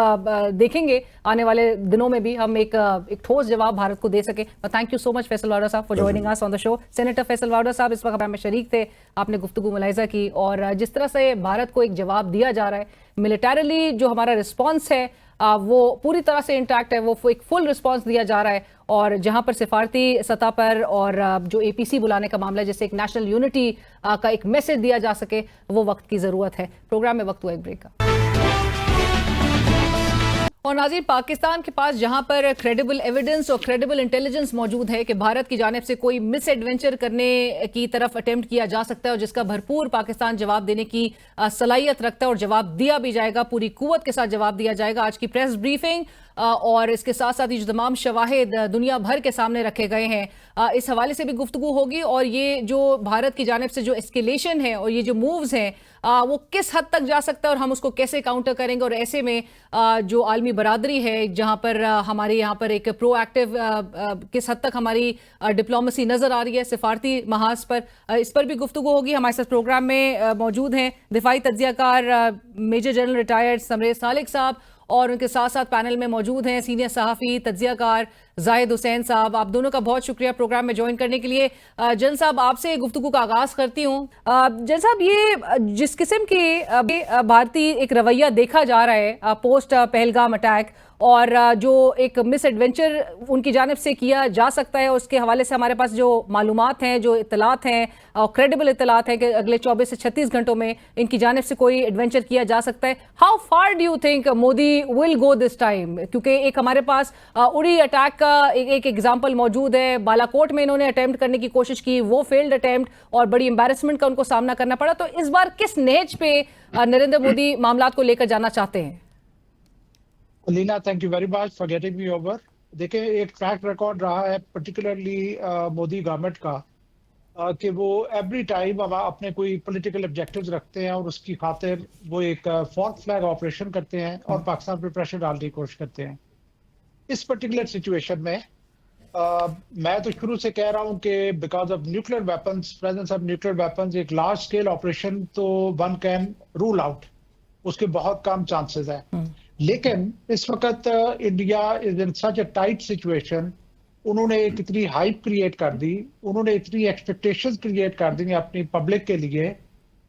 देखेंगे आने वाले दिनों में भी हम एक ठोस जवाब भारत को दे सके। Thank you so much Faisal Vawda sahab for joining us on the show. Senator Faisal Vawda sahab इस वक्त में शरीक थे, आपने गुफ्तगू मुलाहिजा की, और जिस तरह से भारत को एक जवाब दिया जा रहा है, मिलिटरीली जो हमारा रिस्पॉन्स है वो पूरी तरह से इंटैक्ट है, वो एक फुल रिस्पांस दिया जा रहा है। और जहां पर सिफारती सतह पर और जो एपीसी बुलाने का मामला है, जैसे एक नेशनल यूनिटी का एक मैसेज दिया जा सके, वो वक्त की जरूरत है। प्रोग्राम में वक्त हुआ एक ब्रेक का। और नाज़रीन, पाकिस्तान के पास जहां पर क्रेडिबल एविडेंस और क्रेडिबल इंटेलिजेंस मौजूद है कि भारत की जानिब से कोई मिस एडवेंचर करने की तरफ अटेम्प्ट किया जा सकता है और जिसका भरपूर पाकिस्तान जवाब देने की सलाहियत रखता है और जवाब दिया भी जाएगा, पूरी कुव्वत के साथ जवाब दिया जाएगा। आज की प्रेस ब्रीफिंग और इसके साथ साथ ये जो तमाम शवाहिद दुनिया भर के सामने रखे गए हैं, इस हवाले से भी गुफ्तगू होगी। और ये जो भारत की जानिब से जो एस्केलेशन है और ये जो मूव्स हैं वो किस हद तक जा सकता है और हम उसको कैसे काउंटर करेंगे। और ऐसे में जो आलमी बरादरी है, जहां पर हमारे यहाँ पर एक प्रोएक्टिव किस हद तक हमारी डिप्लोमेसी नजर आ रही है सिफारती महाज पर, इस पर भी गुफ्तगू होगी। हमारे साथ प्रोग्राम में मौजूद हैं दिफाई तज्जियाकार major general retired Samrez Salik sahab, और उनके साथ साथ पैनल में मौजूद हैं सीनियर सहाफ़ी तज्जियाकार जाहिद हुसैन साहब। आप दोनों का बहुत शुक्रिया प्रोग्राम में ज्वाइन करने के लिए। जन साहब, आपसे गुफ्तगू का आगाज करती हूँ। जन साहब, ये जिस किस्म की भारतीय एक रवैया देखा जा रहा है पोस्ट पहलगाम अटैक, और जो एक मिस एडवेंचर उनकी जानिब से किया जा सकता है, उसके हवाले से हमारे पास जो मालूमात हैं, जो इत्तलात हैं और क्रेडिबल इत्तलात हैं कि अगले 24 से 36 घंटों में इनकी जानिब से कोई एडवेंचर किया जा सकता है। How far do you think Modi will go this time? क्योंकि एक हमारे पास उड़ी अटैक का एक एग्जाम्पल मौजूद है। बालाकोट में इन्होंने अटेम्प्ट करने की कोशिश की, वो फेल्ड अटेम्प्ट और बड़ी एम्बैरेसमेंट का उनको सामना करना पड़ा। तो इस बार किस नहज पे नरेंद्र मोदी मामलात को लेकर जाना चाहते हैं? Leena, thank you very much for getting me over. देखिए, एक ट्रैक रिकॉर्ड रहा है पर्टिकुलरली मोदी गवर्नमेंट का कि वो एवरी टाइम अपने कोई पॉलिटिकल ऑब्जेक्टिव्स रखते हैं और उसकी खातिर वो एक फॉल्स फ्लैग ऑपरेशन करते हैं और पाकिस्तान पर प्रेशर डालने की कोशिश करते हैं। इस पर्टिकुलर सिचुएशन में मैं तो शुरू से कह रहा हूं कि because of nuclear weapons, presence of nuclear weapons, एक लार्ज स्केल ऑपरेशन तो वन कैन रूल आउट, उसके बहुत कम चांसेस है। लेकिन इस वक्त India is in such a tight situation, उन्होंने एक इतनी हाइप क्रिएट कर दी, उन्होंने इतनी एक्सपेक्टेशंस क्रिएट कर दी अपनी पब्लिक के लिए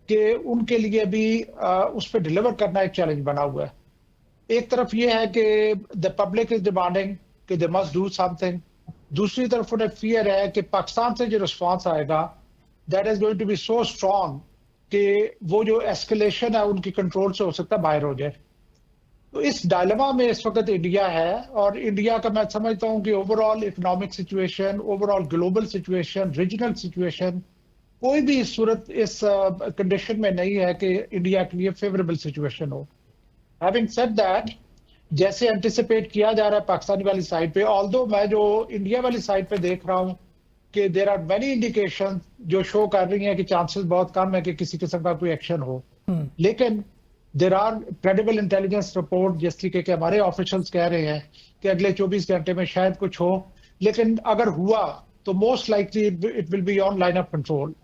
कि उनके लिए भी उस पर डिलीवर करना एक चैलेंज बना हुआ है। एक तरफ ये है कि द पब्लिक इज डिमांडिंग कि दे मस्ट डू समथिंग, दूसरी तरफ उन्हें फियर है कि पाकिस्तान से जो रिस्पॉन्स आएगा that is going to be so strong कि वो जो एस्केलेशन है उनकी कंट्रोल से हो सकता है बाहर हो जाए। तो इस डायलेमा में इस वक्त इंडिया है, और इंडिया का मैं समझता हूं कि overall economic situation, overall global situation, regional situation, कोई भी इस सूरत इस कंडीशन में नहीं है कि इंडिया के लिए फेवरेबल सिचुएशन हो। हैविंग सेड दैट, जैसे एंटिसिपेट किया जा रहा है पाकिस्तानी वाली साइड पे, ऑल्दो मैं जो इंडिया वाली साइड पे देख रहा हूं कि देयर आर मेनी इंडिकेशन जो शो कर रही हैं कि चांसेस बहुत कम है कि किसी किस्म का कोई एक्शन हो। लेकिन there are credible intelligence report जिसकी कि हमारे ऑफिशियल्स कह रहे हैं कि अगले 24 घंटे में शायद कुछ हो, लेकिन अगर हुआ तो most likely it will be on line of control.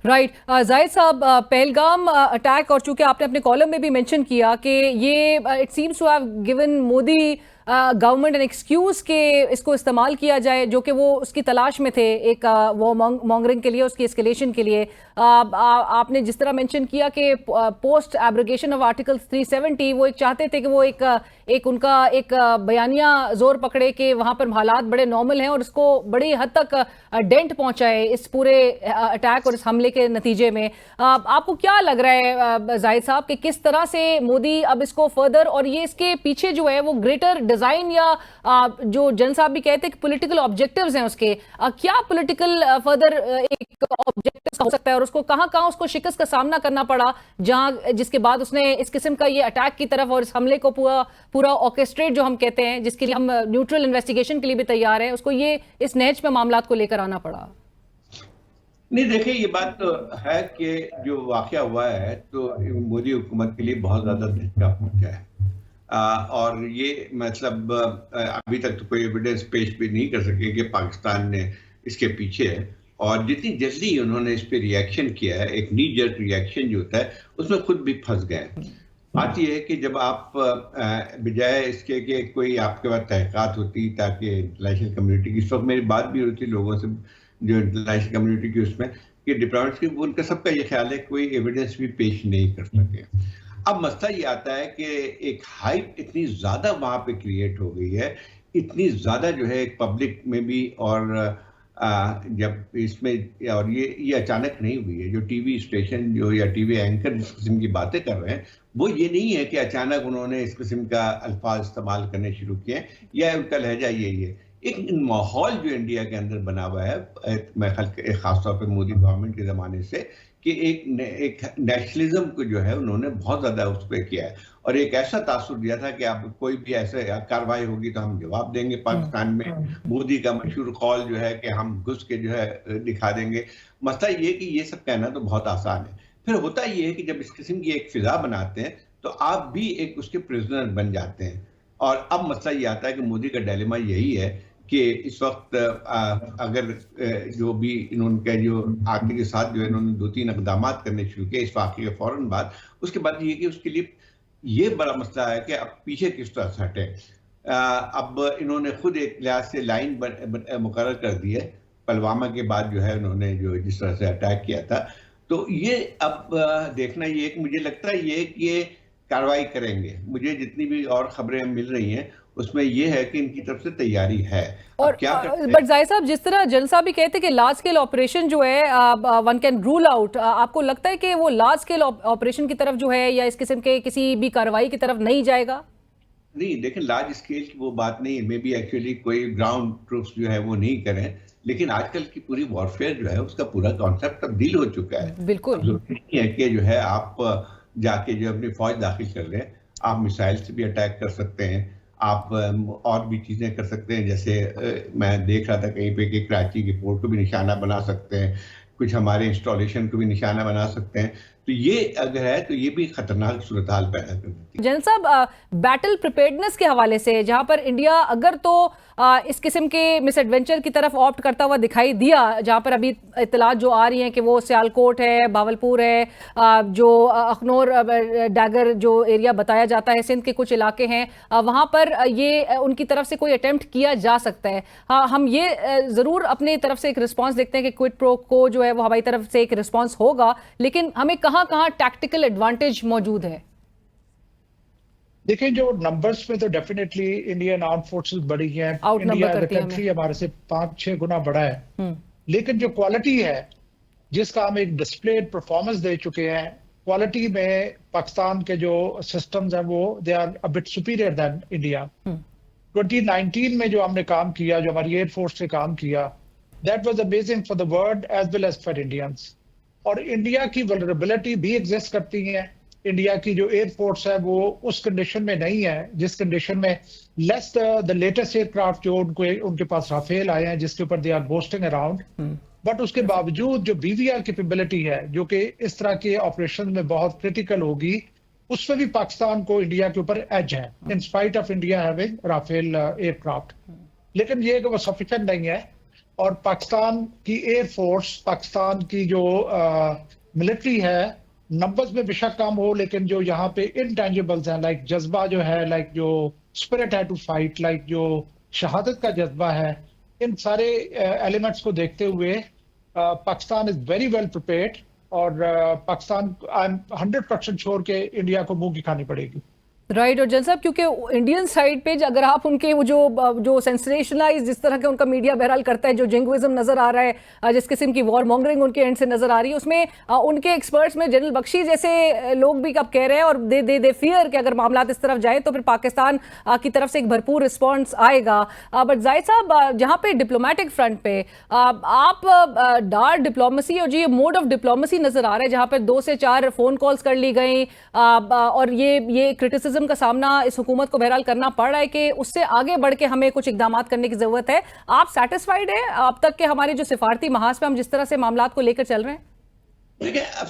Right Zahid साहब, पहलगाम अटैक, और चूंकि आपने अपने कॉलम में भी मेंशन किया कि ये it seems to have given Modi government an excuse के इसको इस्तेमाल किया जाए, जो कि वो उसकी तलाश में थे, एक वो मॉन्गरिंग के लिए, उसकी एस्केलेशन के लिए। आपने जिस तरह मेंशन किया कि पोस्ट एब्रोगेशन ऑफ आर्टिकल 370 वो एक चाहते थे कि वो एक उनका एक बयानिया जोर पकड़े कि वहां पर हालात बड़े नॉर्मल हैं और उसको बड़ी हद तक डेंट पहुंचाए इस पूरे अटैक और इस हमले के नतीजे में। आपको क्या लग रहा है जाहिद साहब कि किस तरह से मोदी अब इसको फर्दर, और ये इसके पीछे जो है वो ग्रेटर डिजाइन या जो जन साहब भी कहते हैं कि पॉलिटिकल ऑब्जेक्टिव्स हैं उसके, क्या पॉलिटिकल फर्दर एक ऑब्जेक्टिव हो सकता है और उसको कहां कहां उसको शिकस्त का सामना करना पड़ा, जहां जिसके बाद उसने इस किस्म का ये अटैक की तरफ और इस हमले को पूरा ऑर्केस्ट्रेट जो हम कहते हैं, जिसके लिए हम न्यूट्रल इन्वेस्टिगेशन के लिए भी तैयार हैं, उसको ये इस नहज पे मामलात को लेकर आना पड़ा। नहीं, देखिए ये बात तो है कि जो वाकया हुआ है तो मोदी हुकूमत के लिए बहुत ज्यादा धक्का पहुंचा है। और ये मतलब अभी तक तो कोई एविडेंस पेश भी नहीं कर सके कि पाकिस्तान ने इसके पीछे है, और जितनी जल्दी उन्होंने इस पे रिएक्शन किया है, एक नी जर्क रिएक्शन जो होता है, उसमें खुद भी फंस गए। बात यह है कि जब आप बजाय इसके कि कोई आपके पास तहकीकात होती ताकि इंटरनेशनल कम्युनिटी की, इस वक्त मेरी बात भी होती लोगों से जो इंटरनेशनल कम्युनिटी की, उसमें कि डिप्लोमेट्स की, उनका सबका ये ख्याल है कोई एविडेंस भी पेश नहीं कर सके। अब मसला ये आता है कि एक हाइप इतनी ज्यादा वहां पे क्रिएट हो गई है, इतनी ज्यादा जो है पब्लिक में भी, और जब इसमें, और ये अचानक नहीं हुई है। जो टीवी स्टेशन जो या टीवी एंकर जिस किस्म की बातें कर रहे हैं, वो ये नहीं है कि अचानक उन्होंने इस किस्म का अल्फाज इस्तेमाल करने शुरू किए या उनका लहजा यही है। एक माहौल जो इंडिया के अंदर बना हुआ है, मैं खासतौर पर मोदी गवर्नमेंट के ज़माने से, कि एक नेशनलिज्म को जो है उन्होंने बहुत ज़्यादा उस पर किया है, और एक ऐसा तासुर दिया था कि आप कोई भी ऐसे कार्रवाई होगी तो हम जवाब देंगे। पाकिस्तान में मोदी का मशहूर कॉल जो है कि हम घुस के जो है दिखा देंगे। मसला ये कि ये सब कहना तो बहुत आसान है, फिर होता ये है कि जब इस किस्म की एक फिजा बनाते हैं तो आप भी एक उसके प्रिजनर बन जाते हैं। और अब मसला ये आता है कि मोदी का डायलेमा यही है कि इस वक्त अगर जो भी इन्होंने जो आगे के साथ जो है इन्होंने 2-3 इक़दाम करने शुरू किए इस वाक़े के फौरन बाद, उसके बाद ये कि उसके लिए ये बड़ा मसला है कि अब पीछे किस तरह से हटे। अब इन्होंने खुद एक लिहाज से लाइन मुकर्रर कर दी है पुलवामा के बाद, जो है उन्होंने जो जिस तरह से अटैक किया था, तो ये अब देखना ये कि मुझे लगता है ये कि ये कार्रवाई करेंगे। मुझे जितनी भी और खबरें मिल रही हैं उसमें ये है कि इनकी तरफ से तैयारी है। और क्या बट जाहिद साहब, जिस तरह जन साहब भी कहते हैं कि लार्ज स्केल ऑपरेशन जो है वन कैन रूल आउट, आपको लगता है कि वो लार्ज स्केल ऑपरेशन की तरफ जो है या इस किस्म के किसी भी कार्रवाई की तरफ नहीं जाएगा? नहीं, देखिए लार्ज स्केल की वो बात नहीं है, मे बी एक्चुअली कोई ग्राउंड ट्रूप्स जो है वो नहीं करें, लेकिन आजकल की पूरी वॉरफेयर जो है उसका पूरा कॉन्सेप्ट तब्दील हो चुका है। बिल्कुल जरूरी नहीं है कि जो है आप जाके जो अपनी फौज दाखिल कर लें, आप मिसाइल से भी अटैक कर सकते हैं, आप और भी चीज़ें कर सकते हैं। जैसे मैं देख रहा था कहीं पे कि कराची के पोर्ट को भी निशाना बना सकते हैं, कुछ हमारे इंस्टॉलेशन को भी निशाना बना सकते हैं। तो ये अगर है तो ये भी खतरनाक सूरत हाल पैदा कर देती है। जन साहब, बैटल प्रिपेयर्डनेस के हवाले से जहां पर इंडिया अगर तो इस किस्म के मिसएडवेंचर की तरफ ऑप्ट करता हुआ दिखाई दिया, जहां पर अभी इत्तलात जो आ रही हैं कि वो सियालकोट है, बावलपुर है, जो अखनौर डैगर जो एरिया बताया जाता है, सिंध के कुछ इलाके हैं, वहां पर ये उनकी तरफ से कोई अटेम्प्ट किया जा सकता है। हम ये जरूर अपनी तरफ से एक रिस्पॉन्स देखते हैं कि क्विड प्रो को जो है वो हमारी तरफ से एक रिस्पॉन्स होगा, लेकिन हमें कहां टैक्टिकल एडवांटेज मौजूद है? देखिए, जो नंबर्स में तो डेफिनेटली इंडियन आर्म फोर्सेस बड़ी हैं, इंडिया एज अ कंट्री हमारे से 5-6 गुना बड़ा है, लेकिन जो क्वालिटी है जिसका हम एक डिस्प्लेड परफॉर्मेंस दे चुके हैं, क्वालिटी में पाकिस्तान के जो सिस्टम्स हैं वो they are a bit superior than India. 2019 में जो हमने काम किया, जो हमारी एयरफोर्स ने काम किया, that was amazing for the world as well as for Indians. और इंडिया की वल्नरेबिलिटी भी एग्जिस्ट करती है। इंडिया की जो एयरफोर्स है वो उस कंडीशन में नहीं है जिस कंडीशन में लेस द लेटेस्ट एयरक्राफ्ट जो उनके पास राफेल आए हैं, जिसके ऊपर they are boasting around, but उसके बावजूद जो बीवीआर कैपेबिलिटी है जो कि इस तरह के ऑपरेशन में बहुत क्रिटिकल होगी, उसमें भी पाकिस्तान को इंडिया के ऊपर एज है in spite of India having Rafale aircraft. लेकिन ये कि वो सफिशिएंट नहीं है, और पाकिस्तान की एयरफोर्स, पाकिस्तान की जो मिलिट्री है, नंबर्स में बेशक कम हो, लेकिन जो यहाँ पे इनटेंजिबल्स हैं, लाइक जज्बा जो है, लाइक जो स्पिरिट है टू फाइट, लाइक जो शहादत का जज्बा है, इन सारे एलिमेंट्स को देखते हुए Pakistan is very well prepared और पाकिस्तान आई एम 100% श्योर के इंडिया को मुंह की खानी पड़ेगी। राइट। और जन साहब, क्योंकि इंडियन साइड पे अगर आप उनके वो जो सेंसेशनलाइज जिस तरह के उनका मीडिया बहरहाल करता है, जो जिंगविज्म नजर आ रहा है, जिस किस्म की वॉर मॉन्गरिंग उनके एंड से नजर आ रही है, उसमें उनके एक्सपर्ट्स में जनरल बख्शी जैसे लोग भी अब कह रहे हैं और दे फियर कि अगर मामला इस तरफ जाए तो फिर पाकिस्तान की तरफ से एक भरपूर रिस्पॉन्स आएगा। बट जाहिद साहब, जहाँ पे डिप्लोमेटिक फ्रंट पे आप डार्क डिप्लोमेसी और जो ये मोड ऑफ डिप्लोमेसी नजर आ रहा है, जहाँ पे 2 से 4 फोन कॉल्स कर ली गई और ये क्रिटिसिज्म का सामना इस हुकूमत को बहरहाल करना पड़ रहा है कि उससे आगे बढ़ के हमें कुछ इकदाम करने की जरूरत है। आप सेटिस्फाइड है अब तक के हमारे जो सिफारती महाज पे हम जिस तरह से मामलात को लेकर चल रहे हैं? देखिए, अब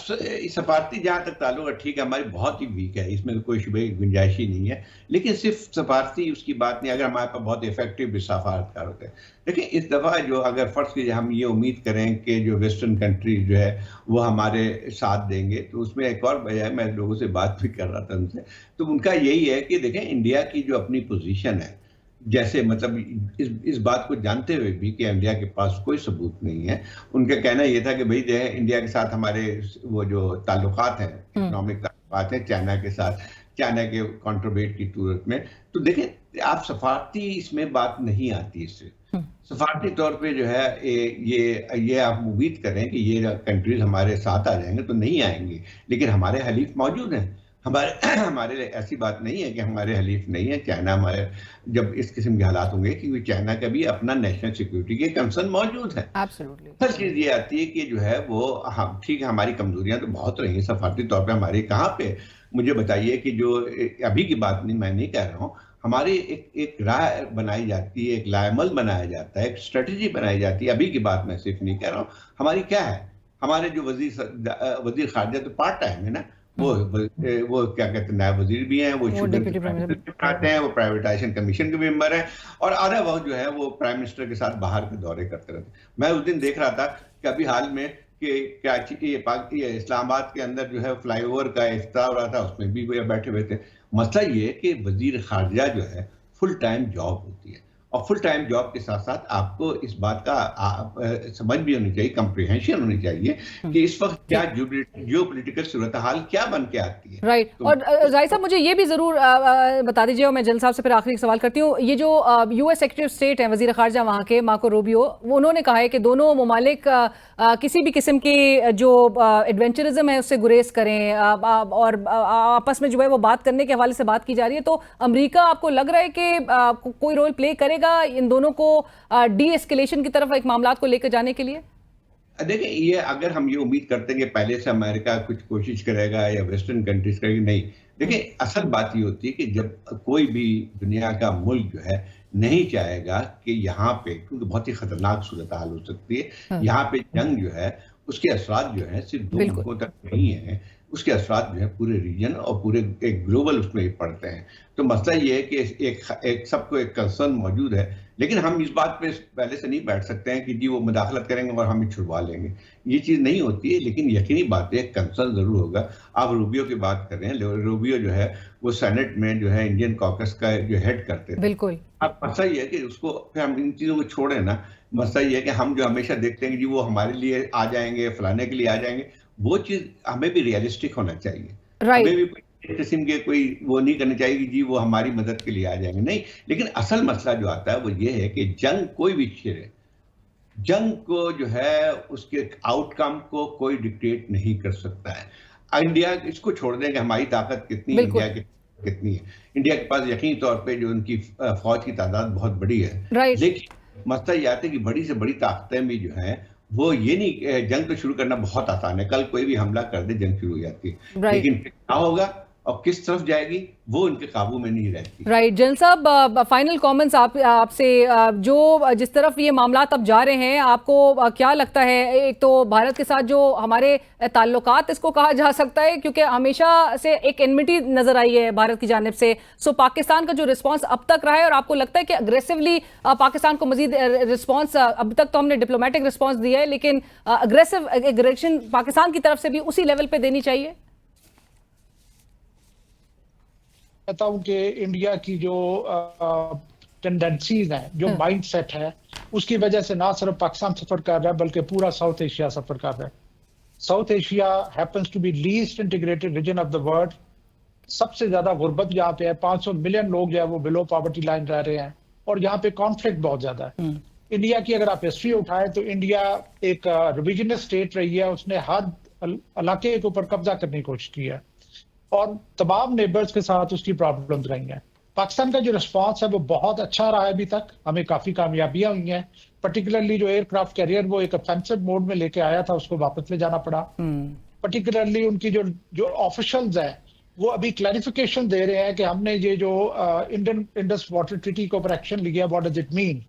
सफारती जहां तक ताल्लुक है, ठीक है, हमारी बहुत ही वीक है, इसमें कोई शुबे की गुंजाइश ही नहीं है। लेकिन सिर्फ सफारती उसकी बात नहीं, अगर हमारे पास बहुत इफेक्टिव सफारतकार होते हैं। देखिए, इस दफ़ा जो अगर फर्ज कीजिए हम ये उम्मीद करें कि जो वेस्टर्न कंट्रीज जो है वो हमारे साथ देंगे, तो उसमें एक और वजह है, मैं लोगों से बात भी कर रहा था उनसे, तो उनका यही है कि देखें इंडिया की जो अपनी पोजीशन है, जैसे मतलब इस बात को जानते हुए भी कि इंडिया के पास कोई सबूत नहीं है, उनका कहना यह था कि भाई जो है इंडिया के साथ हमारे वो जो ताल्लुकात हैं, इकोनॉमिक ताल्लुकात हैं चाइना के साथ, चाइना के कॉन्ट्रीब्यूट की सूरत में, तो देखें आप सफारती इसमें बात नहीं आती इससे। सफारती तौर पे जो है ये आप उम्मीद करें कि ये कंट्रीज हमारे साथ आ जाएंगे, तो नहीं आएंगे, लेकिन हमारे हलीफ मौजूद हैं। हमारे ऐसी बात नहीं है कि हमारे हलीफ नहीं है। चाइना हमारे जब इस किस्म के हालात होंगे, क्योंकि चाइना का भी अपना नेशनल सिक्योरिटी के कंसर्न मौजूद है। एब्सोल्युटली। हर चीज ये आती है कि जो है वो हम ठीक है, हमारी कमजोरियां तो बहुत रही सफारती तौर पे हमारी, कहाँ पे मुझे बताइए कि जो अभी की बात नहीं, मैं नहीं कह रहा हूँ, हमारी एक राय बनाई जाती है, एक लाएमल बनाया जाता है, एक स्ट्रेटेजी बनाई जाती है। अभी की बात मैं सिर्फ नहीं कह रहा हूँ, हमारी क्या है, हमारे जो वजीर खारजा तो पार्ट टाइम है ना, वो क्या कहते हैं, नायब वजीर भी हैं, वो आते हैं, वो प्राइवेटाइजेशन कमीशन के मेंबर हैं, और आधा वक्त जो है वो प्राइम मिनिस्टर के साथ बाहर के दौरे करते रहते हैं। मैं उस दिन देख रहा था कि अभी हाल में कि कराची ये इस्लामाबाद के अंदर जो है फ्लाईओवर का इफ्तिताह हो रहा था, उसमें भी वो बैठे हुए थे। मसला ये है कि वजीर खारजा जो है फुल टाइम जॉब होती है, और फुल टाइम जॉब के साथ साथ आपको इस बात का समझ भी होनी चाहिए, कंप्रिहेंशन होनी चाहिए कि इस वक्त क्या जियो पॉलिटिकल सूरत हाल क्या बन के आती है। राइट। और जाहिद साहब, मुझे ये भी जरूर बता दीजिए, और मैं जनरल साहब से फिर आखिरी सवाल करती हूँ। ये जो यूएस सेक्रेटरी ऑफ स्टेट हैं, वजीर खारजा वहाँ के मार्को रूबियो, उन्होंने कहा है कि दोनों ममालिक किसी भी किस्म की जो एडवेंचरिज्म है उससे गुरेज करें, और आपस में जो है वो बात करने के हवाले से बात की जा रही है। तो अमेरिका आपको लग रहा है कि कोई रोल प्ले करेगा इन दोनों को डी एस्केलेशन की तरफ एक मामलात को लेकर जाने के लिए? देखिए, ये अगर हम ये उम्मीद करते हैं कि पहले से अमेरिका कुछ कोशिश करेगा या वेस्टर्न कंट्रीज करेगी, नहीं। देखिए, असल बात ये होती है कि जब कोई भी दुनिया का मुल्क जो है नहीं चाहेगा कि यहाँ पे, क्योंकि बहुत ही खतरनाक सूरत हाल हो सकती है, यहाँ पे जंग जो है उसके असरात जो है सिर्फ 2 मुल्कों तक नहीं है, उसके असरात जो है पूरे रीजन और पूरे एक ग्लोबल उसमें ही पड़ते हैं। तो मसला ये है कि एक सबको एक कंसर्न मौजूद है, लेकिन हम इस बात पे पहले से नहीं बैठ सकते हैं कि जी वो मुदाखलत करेंगे और हम ही छुड़वा लेंगे, ये चीज़ नहीं होती है। लेकिन यकीनी बात है, कंसर्न जरूर होगा। आप रूबियो की बात कर रहे हैं, रूबियो जो है वो सेनेट में जो है इंडियन कॉकस का जो हेड करते थे। बिल्कुल। अब मसला ये है कि उसको फिर हम इन चीज़ों को छोड़ें ना। मसला ये है कि हम जो हमेशा देखते हैं कि जी वो हमारे लिए आ जाएंगे, फलाने के लिए आ जाएंगे, वो चीज़ हमें भी रियलिस्टिक होना चाहिए। हमें भी किस्म के कोई वो नहीं करनी चाहिए कि जी वो हमारी मदद के लिए आ जाएंगे, नहीं। लेकिन असल मसला जो आता है वो ये है कि जंग कोई भी छिड़े, जंग को जो है उसके आउटकम को कोई डिक्टेट नहीं कर सकता है। इंडिया इसको छोड़ दें कि हमारी ताकत कितनी है, इंडिया की कितनी है। इंडिया के पास यकीनी तौर पे जो उनकी फौज की तादाद बहुत बड़ी है, लेकिन मसला ये आता है कि बड़ी से बड़ी ताकतें भी जो है वो ये नहीं, जंग तो शुरू करना बहुत आसान है, कल कोई भी हमला कर दे जंग शुरू हो जाती है, लेकिन क्या होगा और किस तरफ जाएगी वो उनके काबू में नहीं रहती। राइट। जनरल साहब, फाइनल कमेंट्स आपसे, जो जिस तरफ ये मामलात अब जा रहे हैं, आपको क्या लगता है? एक तो भारत के साथ जो हमारे ताल्लुकात इसको कहा जा सकता है, क्योंकि हमेशा से एक एनमिटी नजर आई है भारत की जानिब से। सो पाकिस्तान का जो रिस्पांस अब तक रहा है, और आपको लगता है कि अग्रेसिवली पाकिस्तान को मजीद रिस्पांस, अब तक तो हमने डिप्लोमेटिक रिस्पांस दिया है, लेकिन अग्रेसिव एग्रेशन पाकिस्तान की तरफ से भी उसी लेवल पे देनी चाहिए? कहता हूं कि इंडिया की जो टेंडेंसीज हैं, जो माइंडसेट है, उसकी वजह से ना सिर्फ पाकिस्तान सफर कर रहा है बल्कि पूरा साउथ एशिया सफर कर रहा है। South Asia happens to be least integrated region of the world. सबसे ज्यादा गुर्बत यहाँ पे है, 500 मिलियन लोग जो है वो बिलो पॉवर्टी लाइन रह रहे हैं, और यहाँ पे कॉन्फ्लिक्ट बहुत ज्यादा है। इंडिया की अगर आप हिस्ट्री उठाएं तो इंडिया एक रिविजनिस्ट स्टेट रही है, उसने हर इलाके के ऊपर कब्जा करने की कोशिश की है और तमाम नेबर्स के साथ उसकी प्रॉब्लम्स रही हैं। पाकिस्तान का जो रिस्पांस है वो बहुत अच्छा रहा है अभी तक, हमें काफी कामयाबियां हुई हैं। पर्टिकुलरली जो एयरक्राफ्ट कैरियर वो एक ऑफेंसिव मोड में लेके आया था, उसको वापस ले जाना पड़ा। पर्टिकुलरली उनकी जो ऑफिशियल्स हैं वो अभी क्लैरिफिकेशन दे रहे हैं कि हमने ये जो इंडियन इंडस वाटर ट्रीटी के ऊपर एक्शन लिया, व्हाट डज इट मीन।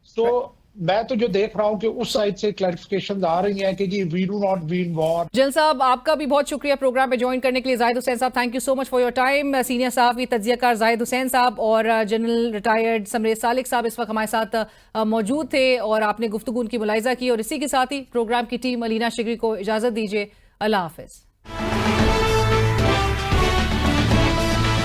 सो मैं तो जो देख रहा हूं कि उस साइड से क्लैरिफिकेशन आ रही हैं कि जी we do not win war. General साहब, आपका भी बहुत शुक्रिया प्रोग्राम में ज्वाइन करने के लिए। जाहिद हुसैन साहब, thank you so much for your time. Senior सहाफ़ी तज्ज़ियाकार जाहिद हुसैन साहब और जनरल रिटायर्ड समरेज सालिक साहब इस वक्त हमारे साथ मौजूद थे और आपने गुफ्तगू उनकी मुलाहिज़ा की। और इसी के साथ ही प्रोग्राम की टीम अलीना शिगरी को इजाज़त दीजिए। अल्लाह हाफ़िज़।